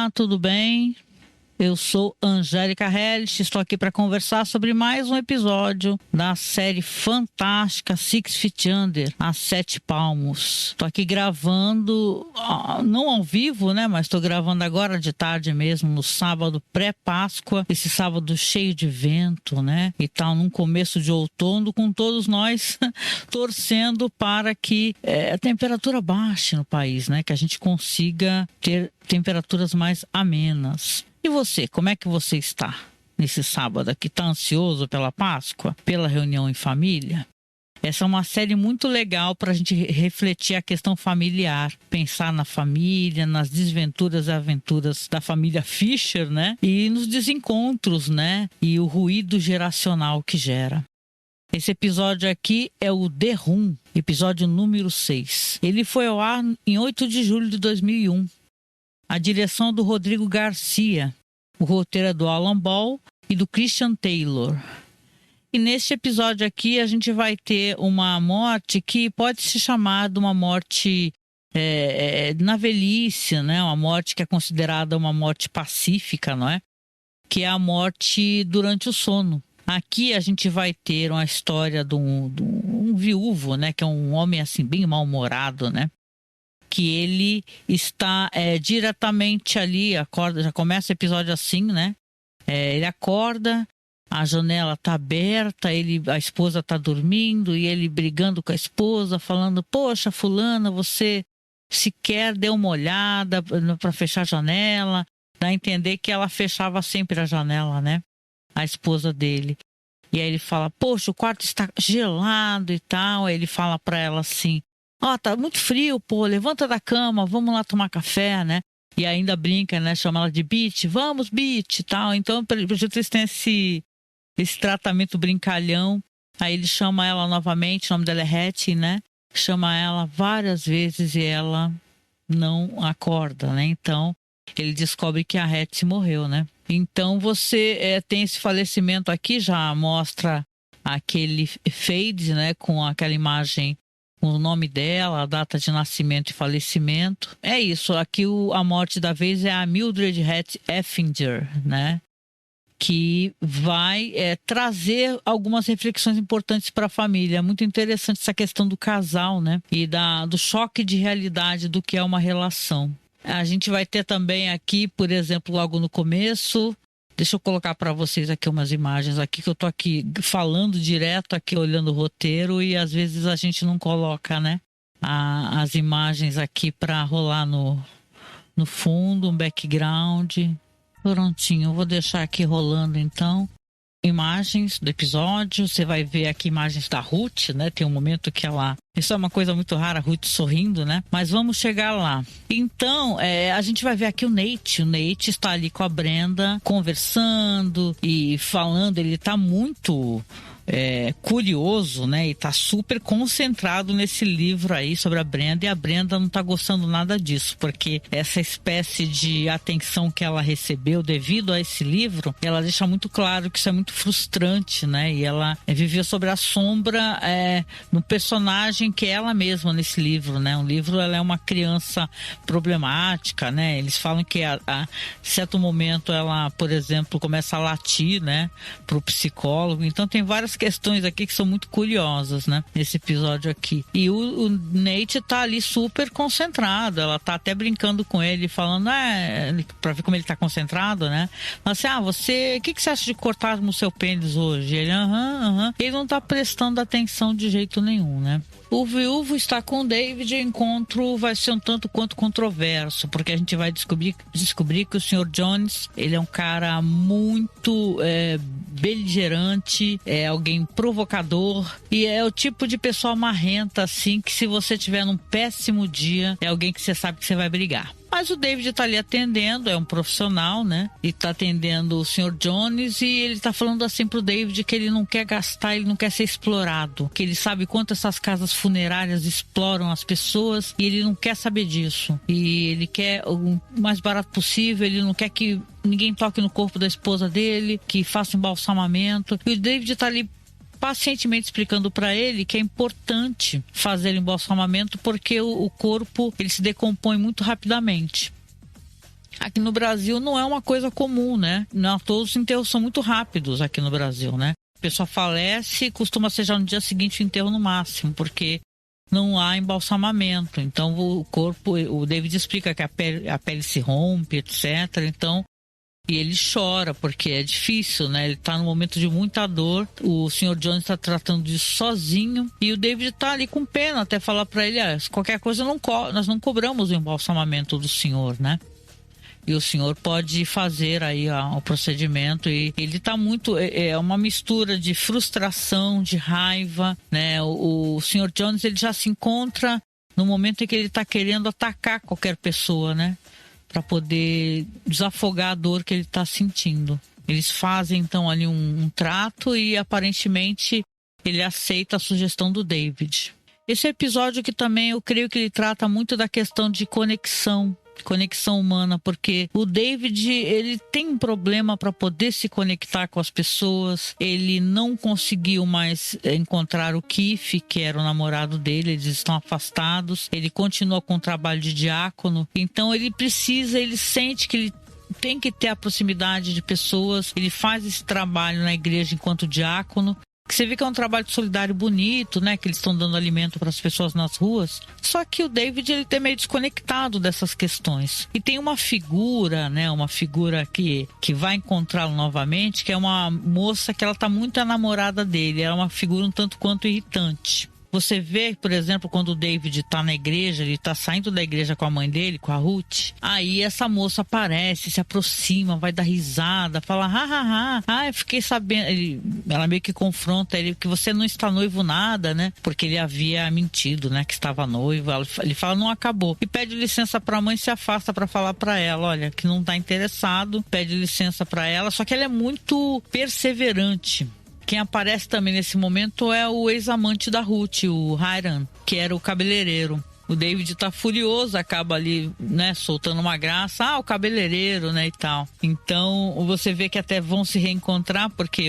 Olá, tudo bem? Eu sou Angélica Hellish, estou aqui para conversar sobre mais um episódio da série fantástica Six Feet Under, As Sete Palmos. Estou aqui gravando, não ao vivo, né? Mas estou gravando agora de tarde mesmo, no sábado pré-Páscoa, esse sábado cheio de vento, né? E tal, num começo de outono, com todos nós torcendo para que a temperatura baixe no país, né? Que a gente consiga ter temperaturas mais amenas. E você, como é que você está nesse sábado aqui? Está ansioso pela Páscoa? Pela reunião em família? Essa é uma série muito legal para a gente refletir a questão familiar, pensar na família, nas desventuras e aventuras da família Fisher, né? E nos desencontros, né? E o ruído geracional que gera. Esse episódio aqui é o The Room, episódio número 6. Ele foi ao ar em 8 de julho de 2001. A direção do Rodrigo Garcia, o roteiro é do Alan Ball e do Christian Taylor. E neste episódio aqui a gente vai ter uma morte que pode se chamar de uma morte na velhice, né? Uma morte que é considerada uma morte pacífica, não é? Que é a morte durante o sono. Aqui a gente vai ter uma história de um viúvo, né? Que é um homem assim bem mal-humorado, né? Que ele está diretamente ali, acorda, já começa o episódio assim, né? Ele acorda, a janela está aberta, a esposa está dormindo e ele brigando com a esposa, falando: poxa, fulana, você sequer deu uma olhada para fechar a janela. Dá a entender que ela fechava sempre a janela, né? A esposa dele. E aí ele fala: poxa, o quarto está gelado e tal. Aí ele fala para ela assim: tá muito frio, pô, levanta da cama, vamos lá tomar café, né? E ainda brinca, né? Chama ela de Bitch, vamos, Bitch, e tal. Então, eles têm esse tratamento brincalhão. Aí ele chama ela novamente, o nome dela é Hattie, né? Chama ela várias vezes e ela não acorda, né? Então, ele descobre que a Hattie morreu, né? Então, você tem esse falecimento aqui, já mostra aquele fade, né? Com aquela imagem, o nome dela, a data de nascimento e falecimento. É isso, aqui a morte da vez é a Mildred Hattie Effinger, né? Que vai trazer algumas reflexões importantes para a família. É muito interessante essa questão do casal, né? E do choque de realidade do que é uma relação. A gente vai ter também aqui, por exemplo, logo no começo... Deixa eu colocar para vocês aqui umas imagens aqui, que eu tô aqui falando direto, aqui olhando o roteiro, e às vezes a gente não coloca, né? As imagens aqui para rolar no fundo, um background. Prontinho, eu vou deixar aqui rolando então. Imagens do episódio, você vai ver aqui imagens da Ruth, né? Tem um momento que isso é uma coisa muito rara, a Ruth sorrindo, né? Mas vamos chegar lá. Então, a gente vai ver aqui o Nate. O Nate está ali com a Brenda, conversando e falando. Ele está muito curioso, né? E tá super concentrado nesse livro aí sobre a Brenda, e a Brenda não tá gostando nada disso, porque essa espécie de atenção que ela recebeu devido a esse livro, ela deixa muito claro que isso é muito frustrante, né? E ela viveu sobre a sombra no personagem que é ela mesma nesse livro, né? O livro, ela é uma criança problemática, né? Eles falam que a certo momento ela, por exemplo, começa a latir, né? Pro psicólogo. Então tem várias questões aqui que são muito curiosas, né? Nesse episódio aqui. E o Nate tá ali super concentrado. Ela tá até brincando com ele, falando, pra ver como ele tá concentrado, né? Mas assim, o que você acha de cortar no seu pênis hoje? Ele, Ele não tá prestando atenção de jeito nenhum, né? O viúvo está com o David e o encontro vai ser um tanto quanto controverso, porque a gente vai descobrir que o Sr. Jones, ele é um cara muito beligerante, é alguém provocador e é o tipo de pessoa marrenta, assim, que se você tiver num péssimo dia, é alguém que você sabe que você vai brigar. Mas o David tá ali atendendo, é um profissional, né? E tá atendendo o Sr. Jones, e ele tá falando assim pro David que ele não quer gastar, ele não quer ser explorado, que ele sabe quanto essas casas funerárias exploram as pessoas e ele não quer saber disso. E ele quer o mais barato possível, ele não quer que ninguém toque no corpo da esposa dele, que faça embalsamamento. E o David tá ali pacientemente explicando para ele que é importante fazer embalsamamento porque o corpo ele se decompõe muito rapidamente. Aqui no Brasil não é uma coisa comum, né? Não, todos os enterros são muito rápidos aqui no Brasil, né? A pessoa falece, costuma ser já no dia seguinte o enterro no máximo, porque não há embalsamamento. Então o corpo, o David explica que a pele se rompe, etc. Então, e ele chora, porque é difícil, né? Ele tá num momento de muita dor. O Sr. Jones está tratando disso sozinho. E o David tá ali com pena, até falar para ele, qualquer coisa nós não cobramos o embalsamamento do senhor, né? E o senhor pode fazer aí o procedimento. E ele tá muito... É uma mistura de frustração, de raiva, né? O Sr. Jones, ele já se encontra no momento em que ele tá querendo atacar qualquer pessoa, né? Para poder desafogar a dor que ele está sentindo. Eles fazem então ali um trato e aparentemente ele aceita a sugestão do David. Esse episódio que também eu creio que ele trata muito da questão de conexão humana, porque o David, ele tem um problema para poder se conectar com as pessoas. Ele não conseguiu mais encontrar o Keith, que era o namorado dele. Eles estão afastados. Ele continua com o trabalho de diácono, então ele sente que ele tem que ter a proximidade de pessoas. Ele faz esse trabalho na igreja enquanto diácono, que você vê que é um trabalho solidário bonito, né? Que eles estão dando alimento para as pessoas nas ruas. Só que o David, ele tá meio desconectado dessas questões. E tem uma figura, né? Uma figura que vai encontrá-lo novamente, que é uma moça que ela tá muito enamorada dele. Ela é uma figura um tanto quanto irritante. Você vê, por exemplo, quando o David tá na igreja, ele tá saindo da igreja com a mãe dele, com a Ruth. Aí essa moça aparece, se aproxima, vai dar risada, fala, eu fiquei sabendo. Ela meio que confronta ele, que você não está noivo nada, né? Porque ele havia mentido, né? Que estava noivo. Ele fala, não acabou. E pede licença pra mãe e se afasta pra falar pra ela, olha, que não tá interessado. Pede licença pra ela, só que ela é muito perseverante. Quem aparece também nesse momento é o ex-amante da Ruth, o Hiram, que era o cabeleireiro. O David tá furioso, acaba ali, né, soltando uma graça. O cabeleireiro, né, e tal. Então, você vê que até vão se reencontrar, porque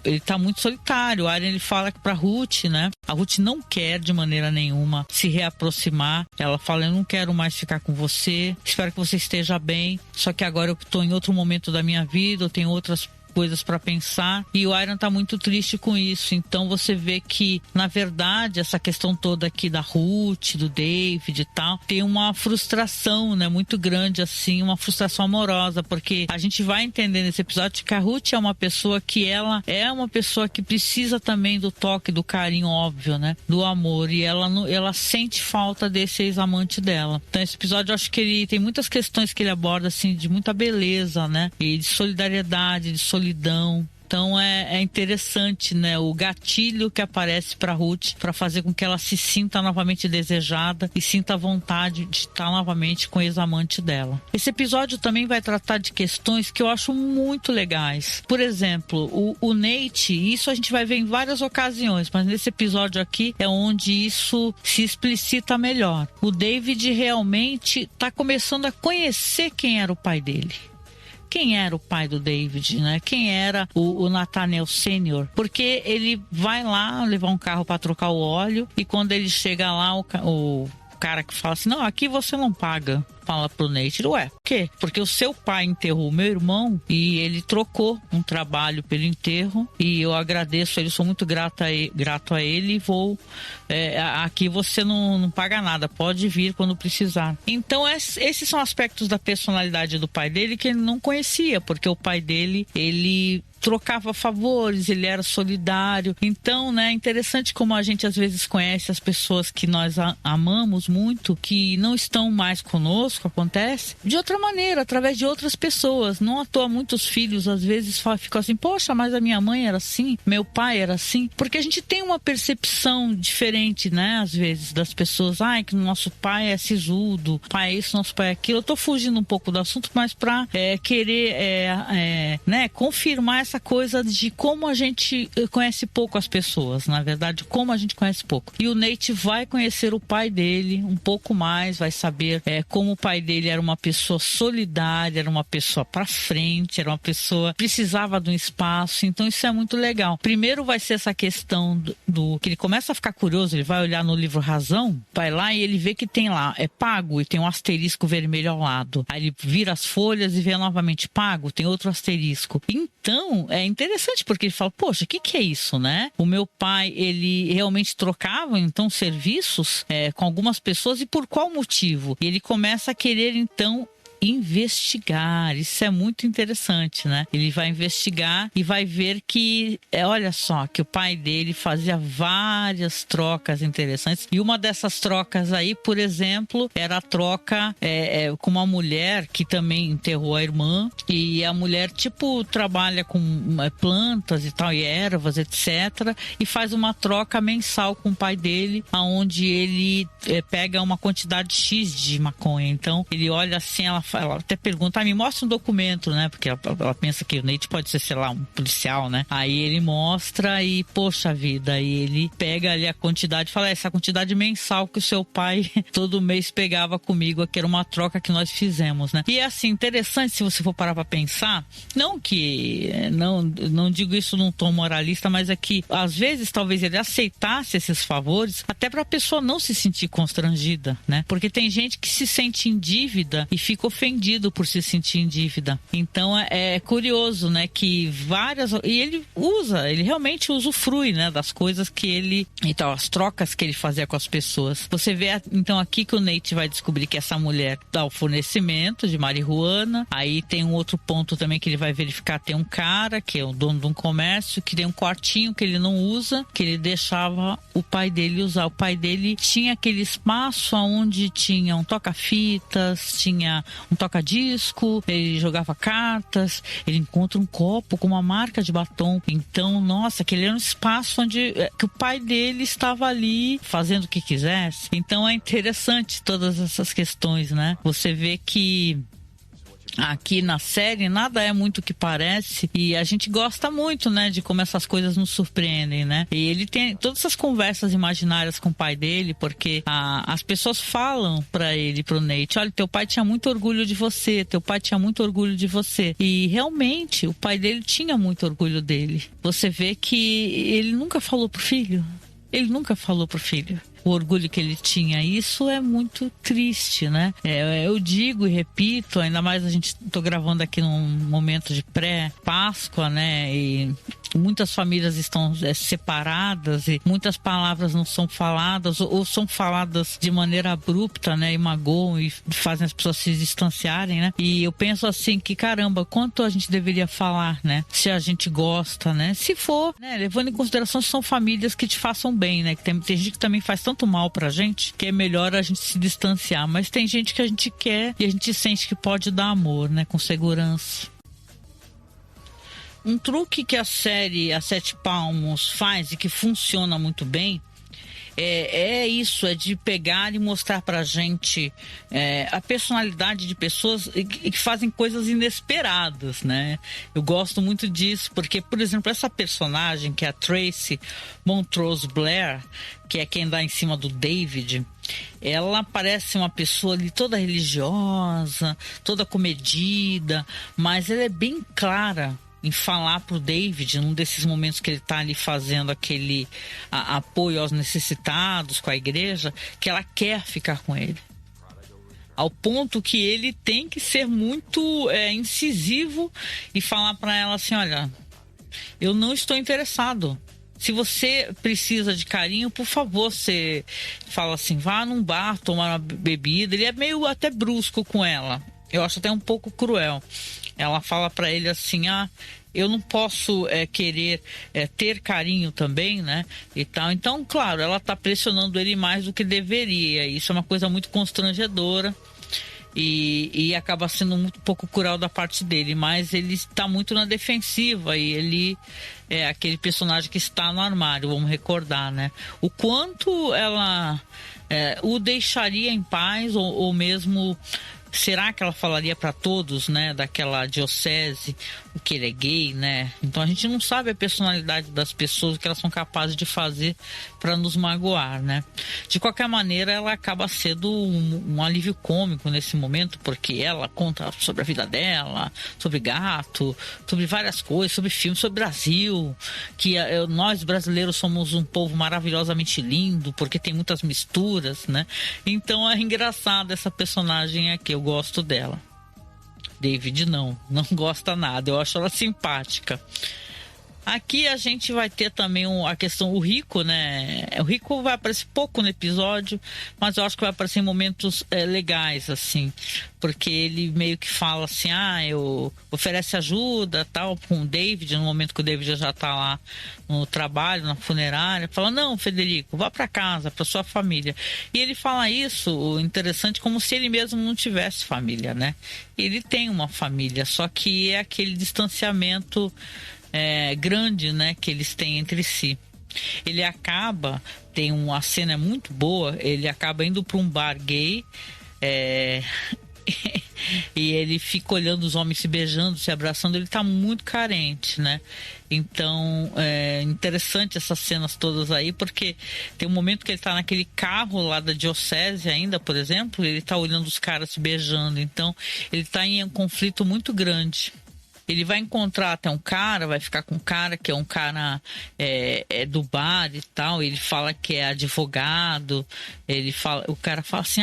ele tá muito solitário. O Hiram, ele fala pra Ruth, né? A Ruth não quer de maneira nenhuma se reaproximar. Ela fala, eu não quero mais ficar com você. Espero que você esteja bem. Só que agora eu tô em outro momento da minha vida, eu tenho outras coisas para pensar, e o Hiram tá muito triste com isso. Então você vê que, na verdade, essa questão toda aqui da Ruth, do David e tal, tem uma frustração, né, muito grande, assim, uma frustração amorosa, porque a gente vai entender nesse episódio que a Ruth é uma pessoa que ela é uma pessoa que precisa também do toque, do carinho, óbvio, né, do amor, e ela sente falta desse ex-amante dela. Então esse episódio, eu acho que ele tem muitas questões que ele aborda, assim, de muita beleza, né, e de solidariedade, de solidão. Então é interessante, né, o gatilho que aparece para Ruth, para fazer com que ela se sinta novamente desejada e sinta a vontade de estar novamente com o ex-amante dela. Esse episódio também vai tratar de questões que eu acho muito legais. Por exemplo, o Nate, isso a gente vai ver em várias ocasiões, mas nesse episódio aqui é onde isso se explicita melhor. O David realmente está começando a conhecer quem era o pai dele. Quem era o pai do David, né? Quem era o Nathaniel Sr.? Porque ele vai lá levar um carro para trocar o óleo, e quando ele chega lá, o cara que fala assim, não, aqui você não paga. Fala pro Nate, ué, por quê? Porque o seu pai enterrou o meu irmão e ele trocou um trabalho pelo enterro, e eu agradeço ele, sou muito grato a ele, e vou aqui você não paga nada, pode vir quando precisar. Então esses são aspectos da personalidade do pai dele que ele não conhecia, porque o pai dele, ele trocava favores, ele era solidário. Então, né, é interessante como a gente às vezes conhece as pessoas que nós amamos muito, que não estão mais conosco, acontece de outra maneira, através de outras pessoas. Não à toa muitos filhos às vezes ficam assim, poxa, mas a minha mãe era assim, meu pai era assim, porque a gente tem uma percepção diferente, né, às vezes, das pessoas. Que nosso pai é sisudo, pai é isso, nosso pai é aquilo. Eu tô fugindo um pouco do assunto, mas para querer né, confirmar essa coisa de como a gente conhece pouco as pessoas, na verdade, como a gente conhece pouco. E o Nate vai conhecer o pai dele um pouco mais, vai saber como o pai dele era uma pessoa solidária, era uma pessoa pra frente, era uma pessoa que precisava de um espaço, então isso é muito legal. Primeiro vai ser essa questão do que ele começa a ficar curioso, ele vai olhar no livro Razão, vai lá e ele vê que tem lá, é pago e tem um asterisco vermelho ao lado. Aí ele vira as folhas e vê novamente pago, tem outro asterisco. Então, é interessante porque ele fala, poxa, o que é isso, né? O meu pai, ele realmente trocava, então, serviços com algumas pessoas e por qual motivo? E ele começa a querer, então, investigar. Isso é muito interessante, né? Ele vai investigar e vai ver que, olha só, que o pai dele fazia várias trocas interessantes. E uma dessas trocas aí, por exemplo, era a troca com uma mulher que também enterrou a irmã. E a mulher, tipo, trabalha com plantas e tal, e ervas, etc. E faz uma troca mensal com o pai dele, onde ele pega uma quantidade X de maconha. Então, ele olha assim, ela até pergunta, me mostra um documento, né? Porque ela pensa que o Nate pode ser, sei lá, um policial, né? Aí ele mostra e, poxa vida, aí ele pega ali a quantidade e fala, essa quantidade mensal que o seu pai todo mês pegava comigo, que era uma troca que nós fizemos, né? E é assim, interessante se você for parar pra pensar, não digo isso num tom moralista, mas é que às vezes talvez ele aceitasse esses favores até pra pessoa não se sentir constrangida, né? Porque tem gente que se sente em dívida e fica ofendido por se sentir em dívida. Então é curioso, né, que e ele realmente usufrui, né, das coisas que ele, então, as trocas que ele fazia com as pessoas. Você vê, então, aqui que o Nate vai descobrir que essa mulher dá o fornecimento de marihuana. Aí tem um outro ponto também que ele vai verificar, tem um cara que é o dono de um comércio, que tem um quartinho que ele não usa, que ele deixava o pai dele usar. O pai dele tinha aquele espaço onde tinha um toca-fitas, tinha um toca-disco, ele jogava cartas, ele encontra um copo com uma marca de batom. Então, nossa, aquele era um espaço onde que o pai dele estava ali fazendo o que quisesse. Então é interessante todas essas questões, né? Você vê que aqui na série nada é muito o que parece e a gente gosta muito, né, de como essas coisas nos surpreendem, né? E ele tem todas essas conversas imaginárias com o pai dele, porque as pessoas falam pra ele, pro Nate, olha, teu pai tinha muito orgulho de você, teu pai tinha muito orgulho de você. E realmente o pai dele tinha muito orgulho dele. Você vê que ele nunca falou pro filho. Ele nunca falou pro filho o orgulho que ele tinha. Isso é muito triste, né? Eu digo e repito, ainda mais tô gravando aqui num momento de pré-Páscoa, né? E muitas famílias estão separadas e muitas palavras não são faladas ou são faladas de maneira abrupta, né? E magoam e fazem as pessoas se distanciarem, né? E eu penso assim que, caramba, quanto a gente deveria falar, né? Se a gente gosta, né? Se for, né? Levando em consideração que são famílias que te façam bem, né? Que tem gente que também faz tanto mal pra gente que é melhor a gente se distanciar, mas tem gente que a gente quer e a gente sente que pode dar amor, né? Com segurança. Um truque que a série A Sete Palmos faz e que funciona muito bem é de pegar e mostrar pra gente a personalidade de pessoas que fazem coisas inesperadas, né? Eu gosto muito disso, porque, por exemplo, essa personagem, que é a Tracy Montrose Blair, que é quem dá em cima do David, ela parece uma pessoa ali toda religiosa, toda comedida, mas ela é bem clara em falar pro David, num desses momentos que ele tá ali fazendo aquele apoio aos necessitados com a igreja, que ela quer ficar com ele. Ao ponto que ele tem que ser muito incisivo e falar para ela assim, olha, eu não estou interessado. Se você precisa de carinho, por favor, você fala assim, vá num bar tomar uma bebida. Ele é meio até brusco com ela. Eu acho até um pouco cruel. Ela fala para ele assim, eu não posso querer ter carinho também, né? E tal. Então, claro, ela tá pressionando ele mais do que deveria. Isso é uma coisa muito constrangedora. E acaba sendo um pouco cruel da parte dele, mas ele está muito na defensiva e ele é aquele personagem que está no armário, vamos recordar, né? O quanto ela o deixaria em paz ou mesmo será que ela falaria para todos, né, daquela diocese, que ele é gay, né? Então a gente não sabe a personalidade das pessoas, o que elas são capazes de fazer para nos magoar, né? De qualquer maneira, ela acaba sendo um alívio cômico nesse momento, porque ela conta sobre a vida dela, sobre gato, sobre várias coisas, sobre filmes, sobre Brasil, que nós brasileiros somos um povo maravilhosamente lindo, porque tem muitas misturas, né? Então é engraçado essa personagem aqui, eu gosto dela. David não gosta nada, eu acho ela simpática. Aqui a gente vai ter também a questão, o Rico, né? O Rico vai aparecer pouco no episódio, mas eu acho que vai aparecer em momentos legais, assim, porque ele meio que fala assim, oferece ajuda, tal, com o David, no momento que o David já tá lá no trabalho, na funerária, fala, não, Federico, vá para casa, para sua família. E ele fala isso, interessante, como se ele mesmo não tivesse família, né? Ele tem uma família, só que é aquele distanciamento grande, né, que eles têm entre si. Ele acaba, tem uma cena muito boa, ele acaba indo para um bar gay e ele fica olhando os homens se beijando, se abraçando, ele tá muito carente, né? Então é interessante essas cenas todas aí, porque tem um momento que ele tá naquele carro lá da diocese ainda, por exemplo, ele tá olhando os caras se beijando, então ele tá em um conflito muito grande. Ele vai encontrar até um cara, vai ficar com um cara que é um cara do bar e tal. Ele fala que é advogado. O cara fala assim,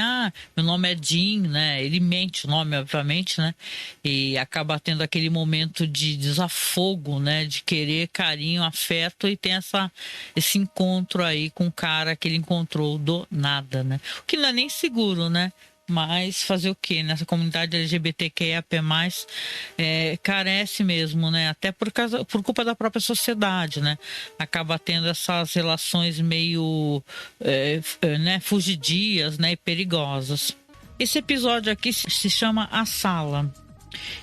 meu nome é Jim, né? Ele mente o nome, obviamente, né? E acaba tendo aquele momento de desafogo, né? De querer carinho, afeto, e tem esse encontro aí com o cara que ele encontrou do nada, né? O que não é nem seguro, né? Mas fazer o quê? Nessa comunidade LGBTQIAP+, carece mesmo, né? Até por culpa da própria sociedade, né? Acaba tendo essas relações meio fugidias, né? E perigosas. Esse episódio aqui se chama A Sala.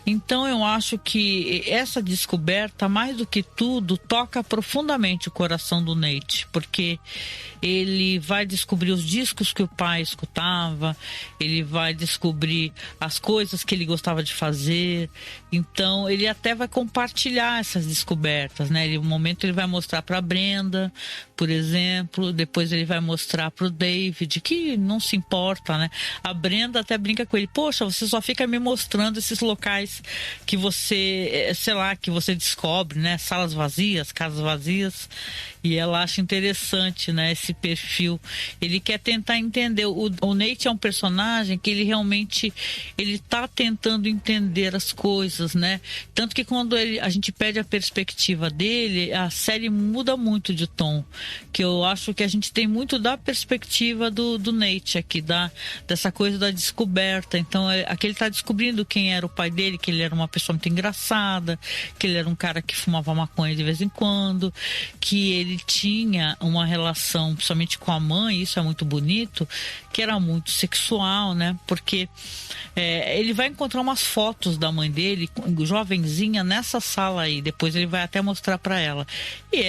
Então eu acho que essa descoberta, mais do que tudo, toca profundamente o coração do Nate, porque ele vai descobrir os discos que o pai escutava, ele vai descobrir as coisas que ele gostava de fazer, então ele até vai compartilhar essas descobertas, né? Um momento ele vai mostrar para Brenda, por exemplo, depois ele vai mostrar para o David, que não se importa, né? A Brenda até brinca com ele, poxa, você só fica me mostrando esses locais que você, que você descobre, né? Salas vazias, casas vazias. E ela acha interessante, né, esse perfil. Ele quer tentar entender. O Nate é um personagem que ele realmente tá tentando entender as coisas, né? Tanto que quando a gente perde a perspectiva dele, a série muda muito de tom. Que eu acho que a gente tem muito da perspectiva do Nate aqui, dessa coisa da descoberta. Então, aqui ele tá descobrindo quem era o pai dele, que ele era uma pessoa muito engraçada, que ele era um cara que fumava maconha de vez em quando, que ele tinha uma relação, principalmente com a mãe, isso é muito bonito, que era muito sexual, né? Porque ele vai encontrar umas fotos da mãe dele, jovenzinha, nessa sala aí. Depois ele vai até mostrar para ela. E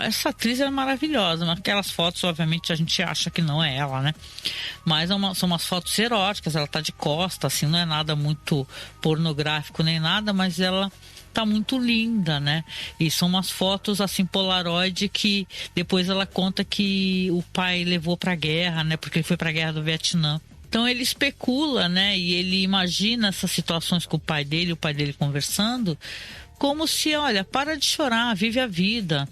essa atriz é maravilhosa. Naquelas fotos, obviamente, a gente acha que não é ela, né? Mas são umas fotos eróticas. Ela tá de costas, assim, não é nada muito pornográfico nem nada, mas ela tá muito linda, né? E são umas fotos assim polaroid que depois ela conta que o pai levou pra guerra, né? Porque ele foi pra guerra do Vietnã. Então ele especula, né? E ele imagina essas situações com o pai dele conversando, como se, olha, para de chorar, vive a vida.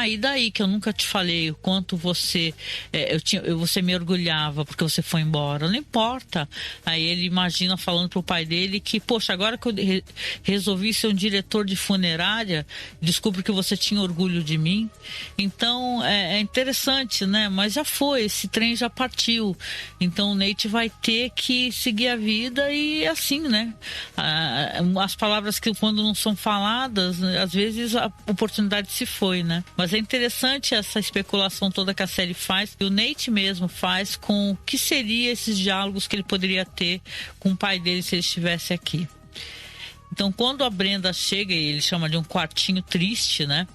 E daí que eu nunca te falei o quanto você me orgulhava porque você foi embora. Não importa. Aí ele imagina falando pro pai dele que, poxa, agora que eu resolvi ser um diretor de funerária, descubro que você tinha orgulho de mim. Então é interessante, né? Mas já foi, esse trem já partiu. Então o Nate vai ter que seguir a vida e assim, né? As palavras que quando não são faladas, às vezes a oportunidade se foi, né? Mas é interessante essa especulação toda que a série faz, e o Nate mesmo faz com o que seria esses diálogos que ele poderia ter com o pai dele se ele estivesse aqui. Então, quando a Brenda chega, e ele chama de um quartinho triste, né?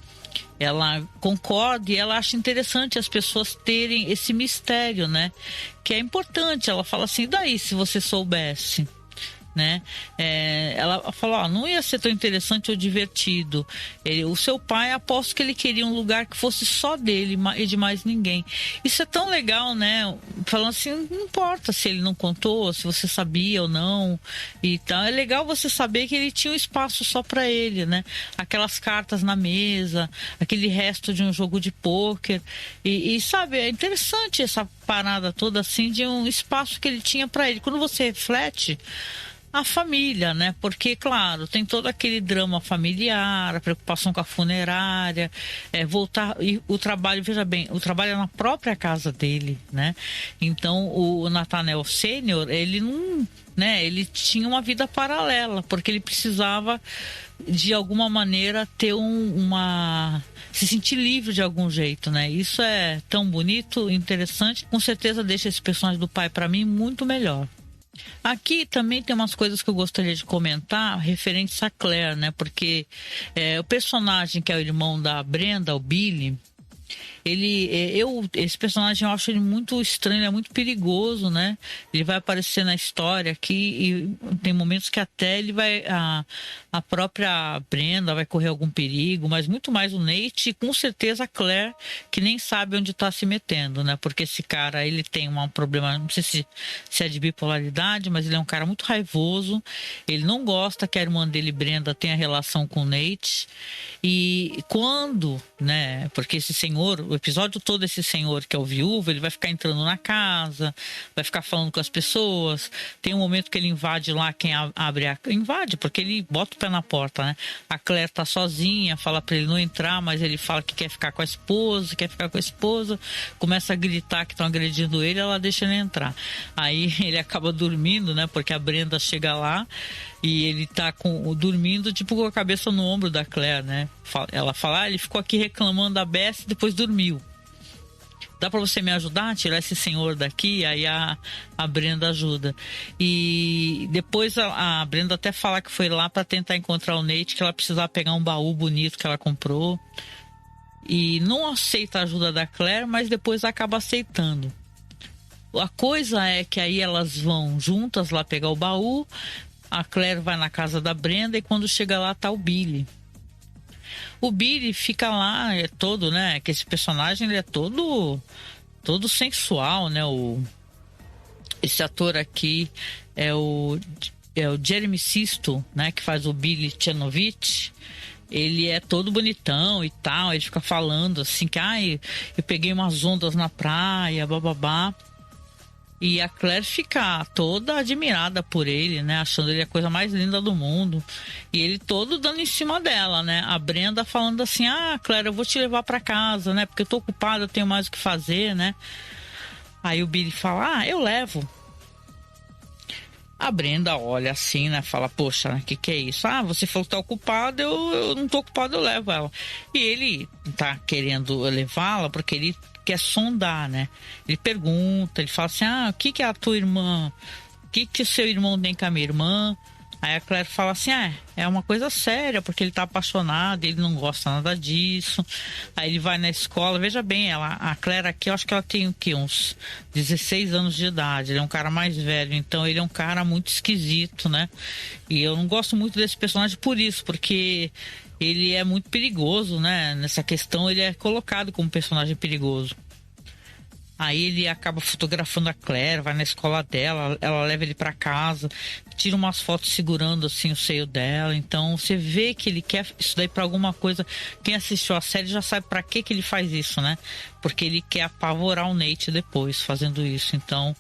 Ela concorda e ela acha interessante as pessoas terem esse mistério, né? Que é importante. Ela fala assim, e daí se você soubesse? né? Ela falou, não ia ser tão interessante ou divertido. O seu pai, aposto que ele queria um lugar que fosse só dele e de mais ninguém. Isso é tão legal, né? Falando assim, não importa se ele não contou, se você sabia ou não e tal. É legal você saber que ele tinha um espaço só para ele, né? Aquelas cartas na mesa, aquele resto de um jogo de pôquer e sabe, é interessante essa parada toda assim de um espaço que ele tinha para ele. Quando você reflete a família, né? Porque, claro, tem todo aquele drama familiar, a preocupação com a funerária, voltar, e o trabalho, veja bem, o trabalho é na própria casa dele, né? Então, o Nathaniel Sênior, ele não, né? Ele tinha uma vida paralela, porque ele precisava, de alguma maneira, ter se sentir livre de algum jeito, né? Isso é tão bonito, interessante, com certeza deixa esse personagem do pai, para mim, muito melhor. Aqui também tem umas coisas que eu gostaria de comentar referentes a Claire, né? Porque o personagem que é o irmão da Brenda, o Billy, esse personagem eu acho ele muito estranho, ele é muito perigoso, né? Ele vai aparecer na história aqui e tem momentos que até ele vai, a própria Brenda vai correr algum perigo, mas muito mais o Nate e com certeza a Claire, que nem sabe onde está se metendo, né? Porque esse cara, ele tem um problema, não sei se é de bipolaridade, mas ele é um cara muito raivoso, ele não gosta que a irmã dele, Brenda, tenha relação com o Nate e quando, né? Porque esse senhor, o episódio todo, esse senhor que é o viúvo, ele vai ficar entrando na casa, vai ficar falando com as pessoas. Tem um momento que ele invade lá, quem abre invade, porque ele bota o pé na porta, né? A Claire tá sozinha, fala pra ele não entrar, mas ele fala que quer ficar com a esposa, começa a gritar que estão agredindo ele, ela deixa ele entrar. Aí ele acaba dormindo, né? Porque a Brenda chega lá e ele tá dormindo, tipo, com a cabeça no ombro da Claire, né? Ela fala, ele ficou aqui reclamando da Beth e depois dormiu. Dá pra você me ajudar a tirar esse senhor daqui? Aí a Brenda ajuda. E depois a Brenda até fala que foi lá pra tentar encontrar o Nate, que ela precisava pegar um baú bonito que ela comprou. E não aceita a ajuda da Claire, mas depois acaba aceitando. A coisa é que aí elas vão juntas lá pegar o baú, a Claire vai na casa da Brenda e quando chega lá tá o Billy. O Billy fica lá, é todo, né? Que esse personagem ele é todo sensual, né? Esse ator aqui é o Jeremy Sisto, né? Que faz o Billy Chanovich. Ele é todo bonitão e tal. Ele fica falando assim que eu peguei umas ondas na praia, bababá. E a Claire fica toda admirada por ele, né? Achando ele a coisa mais linda do mundo. E ele todo dando em cima dela, né? A Brenda falando assim, Claire, eu vou te levar pra casa, né? Porque eu tô ocupada, eu tenho mais o que fazer, né? Aí o Billy fala, eu levo. A Brenda olha assim, né? Fala, poxa, né? Que é isso? Você falou que tá ocupado, eu não tô ocupado, eu levo ela. E ele tá querendo levá-la porque ele quer sondar, né? Ele pergunta, ele fala assim, o que é a tua irmã? O que o seu irmão tem com a minha irmã? Aí a Claire fala assim, é uma coisa séria, porque ele tá apaixonado, ele não gosta nada disso. Aí ele vai na escola, veja bem, a Claire aqui, eu acho que ela tem o quê? Uns 16 anos de idade, ele é um cara mais velho, então ele é um cara muito esquisito, né? E eu não gosto muito desse personagem por isso, porque ele é muito perigoso, né? Nessa questão ele é colocado como personagem perigoso. Aí ele acaba fotografando a Claire, vai na escola dela, ela leva ele pra casa, tira umas fotos segurando assim o seio dela. Então você vê que ele quer isso daí pra alguma coisa. Quem assistiu a série já sabe pra que ele faz isso, né? Porque ele quer apavorar o Nate depois fazendo isso. Então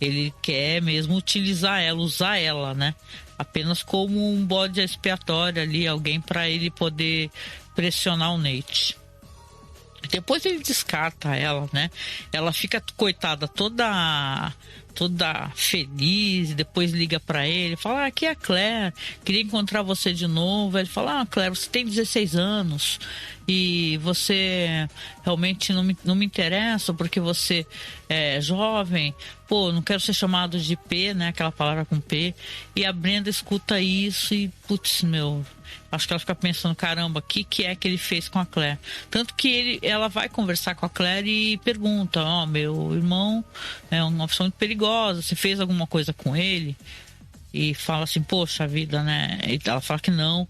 ele quer mesmo utilizar ela, usar ela, né? Apenas como um bode expiatório ali, alguém pra ele poder pressionar o Nate. Depois ele descarta ela, né? Ela fica, coitada, toda feliz, depois liga pra ele, fala, aqui é a Claire, queria encontrar você de novo. Ele fala, Claire, você tem 16 anos e você realmente não me interessa porque você é jovem, não quero ser chamado de P, né? Aquela palavra com P. E a Brenda escuta isso e, putz, acho que ela fica pensando, caramba, o que é que ele fez com a Claire? Tanto que ela vai conversar com a Claire e pergunta, meu irmão é uma pessoa muito perigosa, você fez alguma coisa com ele? e fala assim, poxa vida, né? E ela fala que não.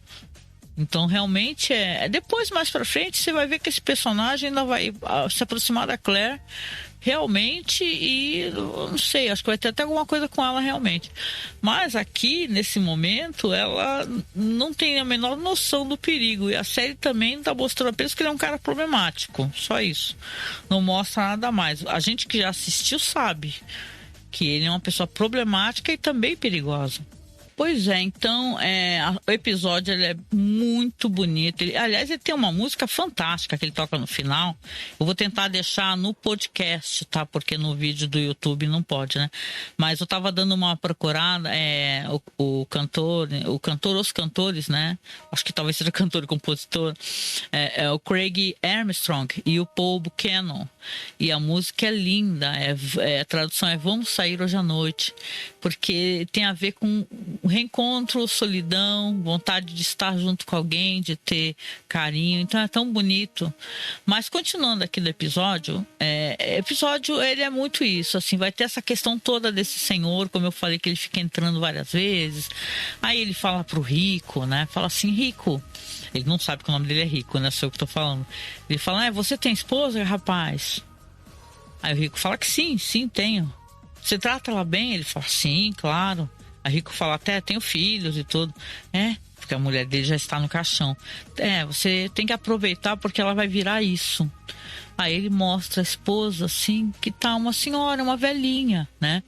Então realmente depois, mais pra frente, você vai ver que esse personagem ainda vai se aproximar da Claire realmente, e não sei, acho que vai ter até alguma coisa com ela realmente. Mas aqui, nesse momento, ela não tem a menor noção do perigo, e a série também tá mostrando apenas que ele é um cara problemático, só isso. Não mostra nada mais. A gente que já assistiu sabe que ele é uma pessoa problemática e também perigosa. Pois é, então o episódio ele é muito bonito. Aliás, ele tem uma música fantástica que ele toca no final. Eu vou tentar deixar no podcast, tá? Porque no vídeo do YouTube não pode, né? Mas eu tava dando uma procurada, o cantor, os cantores, né? Acho que talvez seja cantor e compositor. É o Craig Armstrong e o Paul Buchanan. E a música é linda. A tradução é Vamos Sair Hoje à Noite. Porque tem a ver com reencontro, solidão, vontade de estar junto com alguém, de ter carinho. Então é tão bonito. Mas continuando aqui do episódio, ele é muito isso, assim, vai ter essa questão toda desse senhor, como eu falei, que ele fica entrando várias vezes. Aí ele fala pro Rico, né? Fala assim, Rico. Ele não sabe que o nome dele é Rico, né? Sou eu que tô falando. Ele fala, você tem esposa, rapaz? Aí o Rico fala que sim, tenho. Você trata ela bem? Ele fala, sim, claro. A Rico fala, até tenho filhos e tudo. Porque a mulher dele já está no caixão. Você tem que aproveitar porque ela vai virar isso. Aí ele mostra a esposa, assim, que tá uma senhora, uma velhinha, né?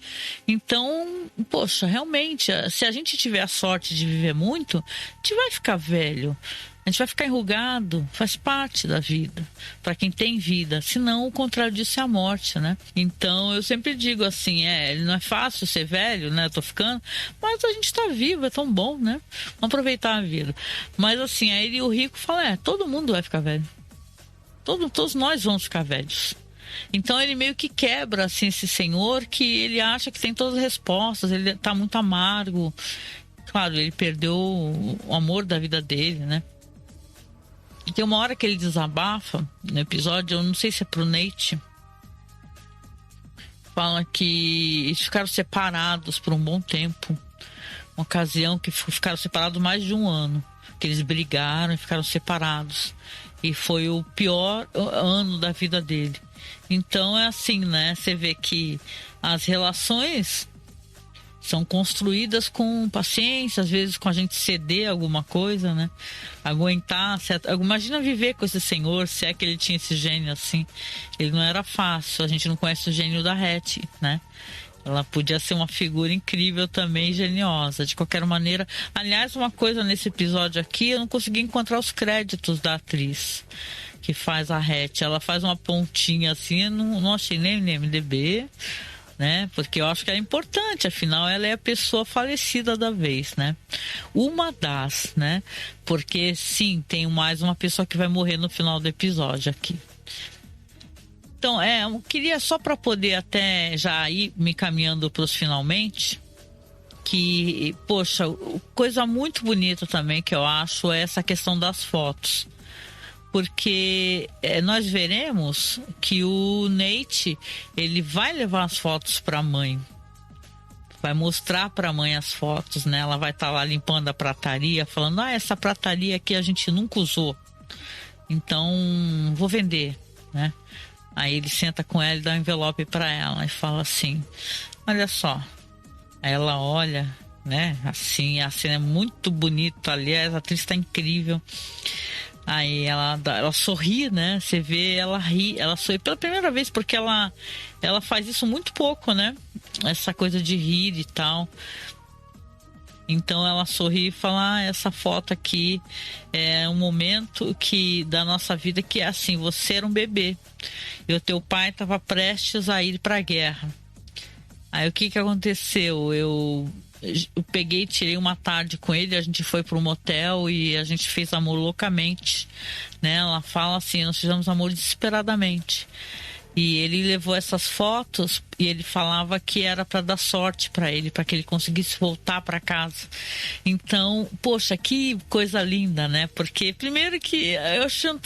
Então, poxa, realmente, se a gente tiver a sorte de viver muito, a gente vai ficar velho. A gente vai ficar enrugado, faz parte da vida, para quem tem vida. Senão, o contrário disso é a morte, né? Então, eu sempre digo assim, não é fácil ser velho, né? Eu tô ficando, mas a gente tá vivo, é tão bom, né? Vamos aproveitar a vida. Mas assim, aí o Rico fala, todo mundo vai ficar velho. Todos nós vamos ficar velhos. Então ele meio que quebra assim, esse senhor que ele acha que tem todas as respostas, ele tá muito amargo. Claro, ele perdeu o amor da vida dele, né? E tem uma hora que ele desabafa no episódio, eu não sei se é pro Nate, fala que eles ficaram separados por um bom tempo. Uma ocasião que ficaram separados mais de um ano, que eles brigaram e ficaram separados. E foi o pior ano da vida dele. Então é assim, né? Você vê que as relações são construídas com paciência, às vezes com a gente ceder alguma coisa, né? Aguentar. Imagina viver com esse senhor, se é que ele tinha esse gênio assim. Ele não era fácil, a gente não conhece o gênio da Hattie, né? Ela podia ser uma figura incrível também, geniosa, de qualquer maneira. Aliás, uma coisa nesse episódio aqui, eu não consegui encontrar os créditos da atriz que faz a Hattie. Ela faz uma pontinha assim, eu não achei nem no IMDb, né? Porque eu acho que é importante, afinal ela é a pessoa falecida da vez, né? Uma das, né? Porque sim, tem mais uma pessoa que vai morrer no final do episódio aqui. Então, eu queria só para poder até já ir me caminhando para os finalmente, que, poxa, coisa muito bonita também que eu acho é essa questão das fotos. Porque nós veremos que o Nate, ele vai levar as fotos para a mãe. Vai mostrar para a mãe as fotos, né? Ela vai estar lá limpando a prataria, falando, essa prataria aqui a gente nunca usou. Então, vou vender, né? Aí ele senta com ela e dá um envelope para ela e fala assim, olha só. Aí ela olha, né? Assim, a cena é muito bonita, aliás, a atriz está incrível. Aí ela sorri, né? Você vê ela ri, ela sorri pela primeira vez, porque ela faz isso muito pouco, né? Essa coisa de rir e tal. Então ela sorri e fala, essa foto aqui é um momento da nossa vida que é assim, você era um bebê e o teu pai estava prestes a ir para a guerra. Aí o que aconteceu? Eu peguei, tirei uma tarde com ele, a gente foi para um motel e a gente fez amor loucamente, né? Ela fala assim, nós fizemos amor desesperadamente. E ele levou essas fotos e ele falava que era para dar sorte para ele, para que ele conseguisse voltar para casa. Então, poxa, que coisa linda, né? Porque primeiro que eu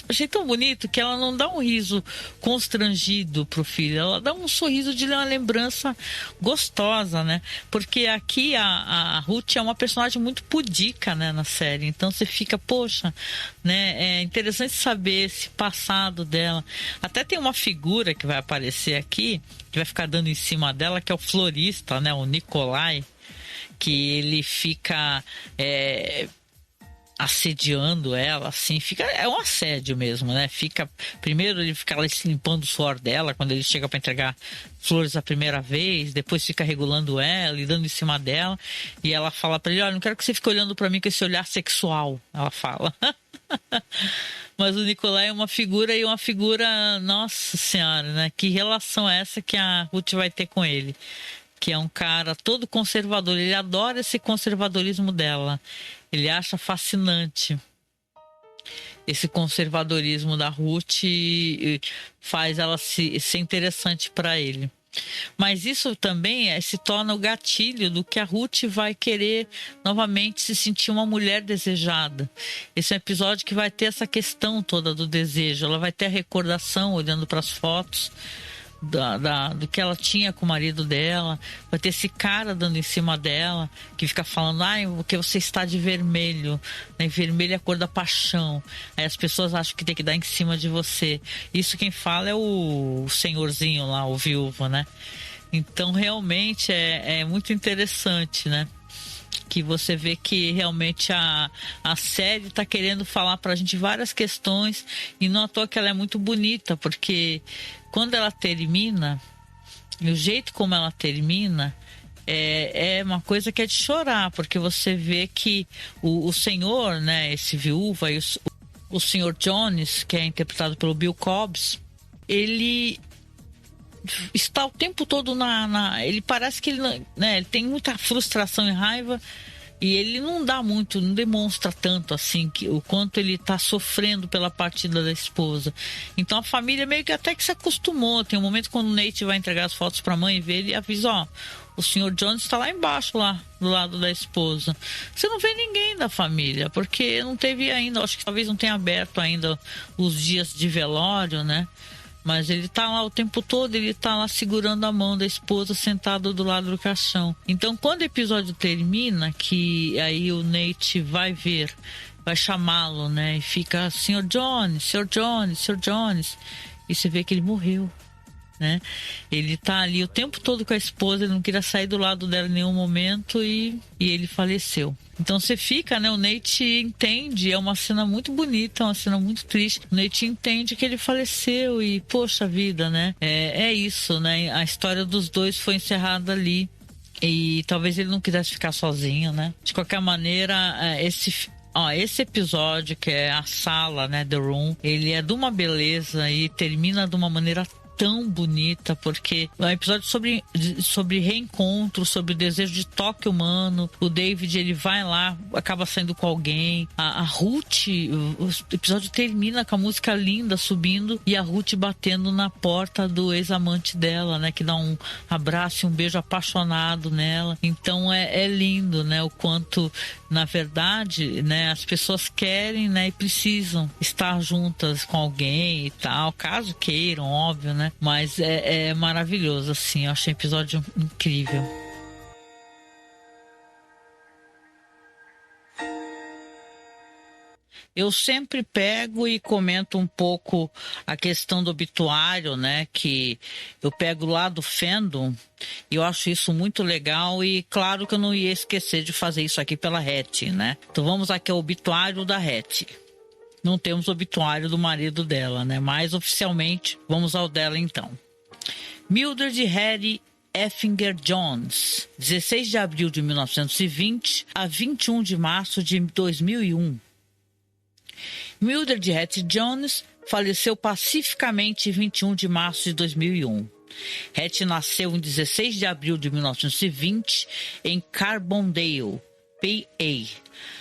achei tão bonito que ela não dá um riso constrangido pro filho, ela dá um sorriso de uma lembrança gostosa, né? Porque aqui a Ruth é uma personagem muito pudica, né, na série. Então você fica, poxa, né? É interessante saber esse passado dela. Até tem uma figura que vai aparecer aqui, que vai ficar dando em cima dela, que é o florista, né? O Nikolai, que ele fica assediando ela, assim, é um assédio mesmo, né? Primeiro ele fica lá limpando o suor dela quando ele chega para entregar flores a primeira vez, depois fica regulando ela e dando em cima dela, e ela fala para ele: olha, não quero que você fique olhando para mim com esse olhar sexual, ela fala. Mas o Nicolai é uma figura, nossa senhora, né? Que relação é essa que a Ruth vai ter com ele? Que é um cara todo conservador, ele adora esse conservadorismo dela, ele acha fascinante esse conservadorismo da Ruth e faz ela ser interessante para ele. Mas isso também se torna o gatilho do que a Ruth vai querer novamente se sentir uma mulher desejada. Esse é um episódio que vai ter essa questão toda do desejo. Ela vai ter a recordação, olhando para as fotos do que ela tinha com o marido dela. Vai ter esse cara dando em cima dela, que fica falando: ai, porque você está de vermelho, né? Vermelho é a cor da paixão. Aí as pessoas acham que tem que dar em cima de você. Isso quem fala é o senhorzinho lá, o viúvo, né? Então realmente é muito interessante, né? Que você vê que realmente a série está querendo falar para a gente várias questões, e não à toa que ela é muito bonita, porque quando ela termina, e o jeito como ela termina é uma coisa que é de chorar, porque você vê que o senhor, né, esse viúva, e o senhor Jones, que é interpretado pelo Bill Cobbs, ele está o tempo todo ele parece que ele, né, ele tem muita frustração e raiva, e ele não demonstra tanto assim o quanto ele está sofrendo pela partida da esposa. Então a família meio que até que se acostumou. Tem um momento quando o Nate vai entregar as fotos para a mãe e vê, ele avisa: ó, o senhor Jones está lá embaixo, lá do lado da esposa. Você não vê ninguém da família, porque não teve ainda, acho que talvez não tenha aberto ainda os dias de velório, né? Mas ele tá lá o tempo todo, ele tá lá segurando a mão da esposa, sentado do lado do caixão. Então, quando o episódio termina, que aí o Nate vai chamá-lo, né? E fica: Sr. Jones, Sr. Jones, Sr. Jones. E você vê que ele morreu, né? Ele tá ali o tempo todo com a esposa, ele não queria sair do lado dela em nenhum momento, e ele faleceu. Então você fica, né? O Nate entende, é uma cena muito bonita, uma cena muito triste. O Nate entende que ele faleceu e, poxa vida, né? É isso, né? A história dos dois foi encerrada ali, e talvez ele não quisesse ficar sozinho, né? De qualquer maneira, esse episódio, que é a sala, né? The Room, ele é de uma beleza e termina de uma maneira tão bonita, porque é um episódio sobre reencontro, sobre o desejo de toque humano. O David, ele vai lá, acaba saindo com alguém. A Ruth, o episódio termina com a música linda subindo e a Ruth batendo na porta do ex-amante dela, né, que dá um abraço e um beijo apaixonado nela. Então é lindo, né, o quanto, na verdade, né, as pessoas querem, né, e precisam estar juntas com alguém e tal, caso queiram, óbvio, né? Mas é maravilhoso, assim. Eu achei o episódio incrível. Eu sempre pego e comento um pouco a questão do obituário, né? Que eu pego lá do fandom, e eu acho isso muito legal, e claro que eu não ia esquecer de fazer isso aqui pela Hattie, né? Então vamos aqui ao obituário da Hattie. Não temos o obituário do marido dela, né? Mas oficialmente, vamos ao dela então. Mildred Hattie Effinger Jones, 16 de abril de 1920 a 21 de março de 2001. Mildred Hattie Jones faleceu pacificamente em 21 de março de 2001. Hattie nasceu em 16 de abril de 1920 em Carbondale,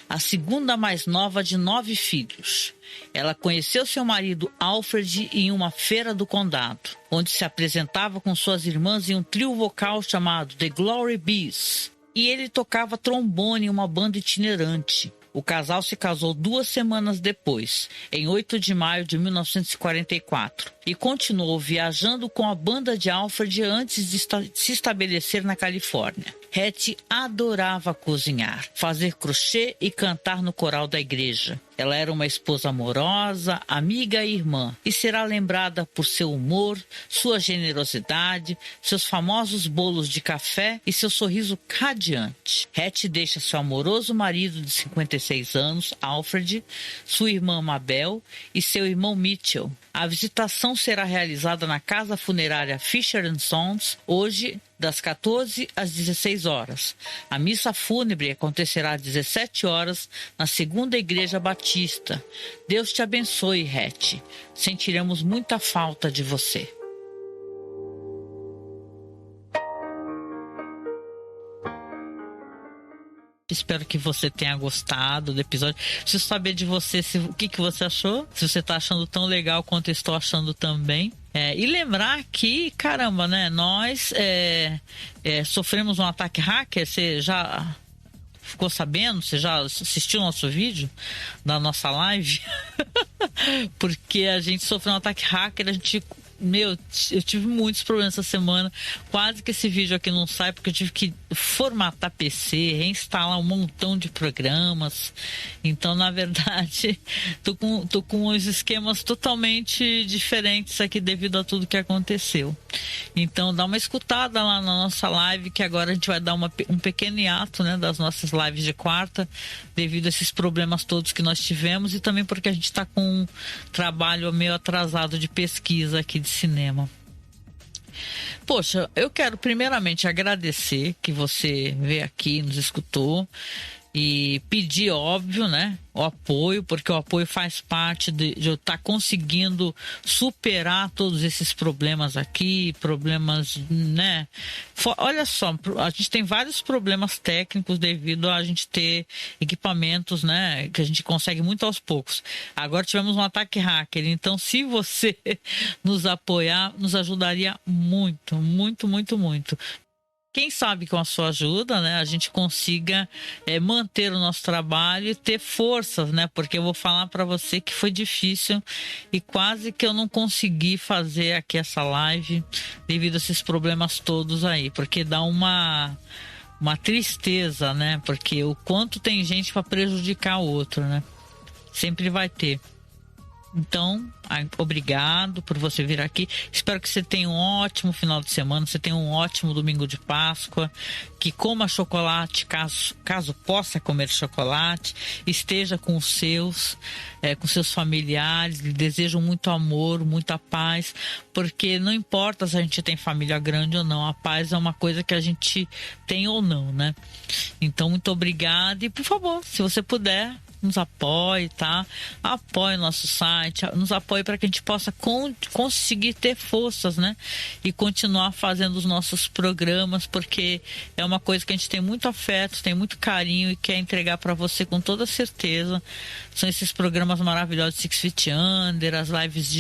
a segunda mais nova de 9 filhos. Ela conheceu seu marido Alfred em uma feira do condado, onde se apresentava com suas irmãs em um trio vocal chamado The Glory Bees, e ele tocava trombone em uma banda itinerante. O casal se casou 2 semanas depois, em 8 de maio de 1944, e continuou viajando com a banda de Alfred antes de se estabelecer na Califórnia. Hattie adorava cozinhar, fazer crochê e cantar no coral da igreja. Ela era uma esposa amorosa, amiga e irmã, e será lembrada por seu humor, sua generosidade, seus famosos bolos de café e seu sorriso radiante. Hattie deixa seu amoroso marido de 56 anos, Alfred, sua irmã Mabel e seu irmão Mitchell. A visitação será realizada na casa funerária Fisher & Sons, hoje, das 14 às 16 horas. A missa fúnebre acontecerá às 17 horas na segunda igreja batista. Deus te abençoe, Hattie. Sentiremos muita falta de você. Espero que você tenha gostado do episódio. Preciso saber de você o que você achou. Se você está achando tão legal quanto eu estou achando também. E lembrar que, caramba, né? Nós sofremos um ataque hacker. Você já ficou sabendo? Você já assistiu nosso vídeo da nossa live? Porque a gente sofreu um ataque hacker. Eu tive muitos problemas essa semana. Quase que esse vídeo aqui não sai, porque eu tive que formatar PC, reinstalar um montão de programas. Então, na verdade, tô com uns esquemas totalmente diferentes aqui devido a tudo que aconteceu. Então, dá uma escutada lá na nossa live, que agora a gente vai dar um pequeno hiato, né, das nossas lives de quarta, devido a esses problemas todos que nós tivemos, e também porque a gente está com um trabalho meio atrasado de pesquisa aqui de cinema. Poxa, eu quero primeiramente agradecer que você veio aqui, nos escutou, e pedir, óbvio, né, o apoio, porque o apoio faz parte de eu estar conseguindo superar todos esses problemas aqui, né? Olha só, a gente tem vários problemas técnicos devido a gente ter equipamentos, né, que a gente consegue muito aos poucos. Agora tivemos um ataque hacker, então se você nos apoiar, nos ajudaria muito, muito, muito, muito. Quem sabe com a sua ajuda, né, a gente consiga manter o nosso trabalho e ter forças, né? Porque eu vou falar para você que foi difícil e quase que eu não consegui fazer aqui essa live devido a esses problemas todos aí, porque dá uma tristeza, né? Porque o quanto tem gente para prejudicar o outro, né? Sempre vai ter. Então, obrigado por você vir aqui. Espero que você tenha um ótimo final de semana, você tenha um ótimo domingo de Páscoa, que coma chocolate, caso possa comer chocolate, esteja com os seus familiares, lhe desejo muito amor, muita paz, porque não importa se a gente tem família grande ou não, a paz é uma coisa que a gente tem ou não, né? Então, muito obrigado e, por favor, se você puder, nos apoie, tá? Apoie o nosso site, nos apoie para que a gente possa conseguir ter forças, né? E continuar fazendo os nossos programas, porque é uma coisa que a gente tem muito afeto, tem muito carinho e quer entregar para você com toda certeza. São esses programas maravilhosos, Six Feet Under, as lives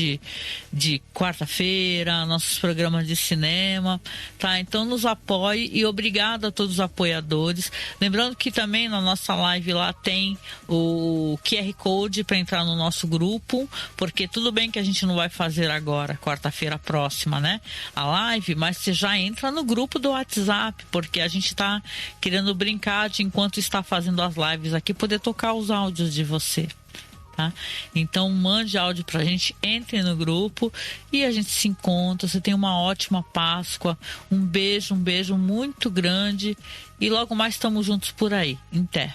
de quarta-feira, nossos programas de cinema, tá? Então nos apoie e obrigado a todos os apoiadores. Lembrando que também na nossa live lá tem o QR Code para entrar no nosso grupo, porque tudo bem que a gente não vai fazer agora, quarta-feira próxima, né, a live, mas você já entra no grupo do WhatsApp, porque a gente está querendo brincar de, enquanto está fazendo as lives aqui, poder tocar os áudios de você. Tá? Então mande áudio pra gente, entre no grupo e a gente se encontra. Você tem uma ótima Páscoa, um beijo muito grande e logo mais estamos juntos por aí. Até.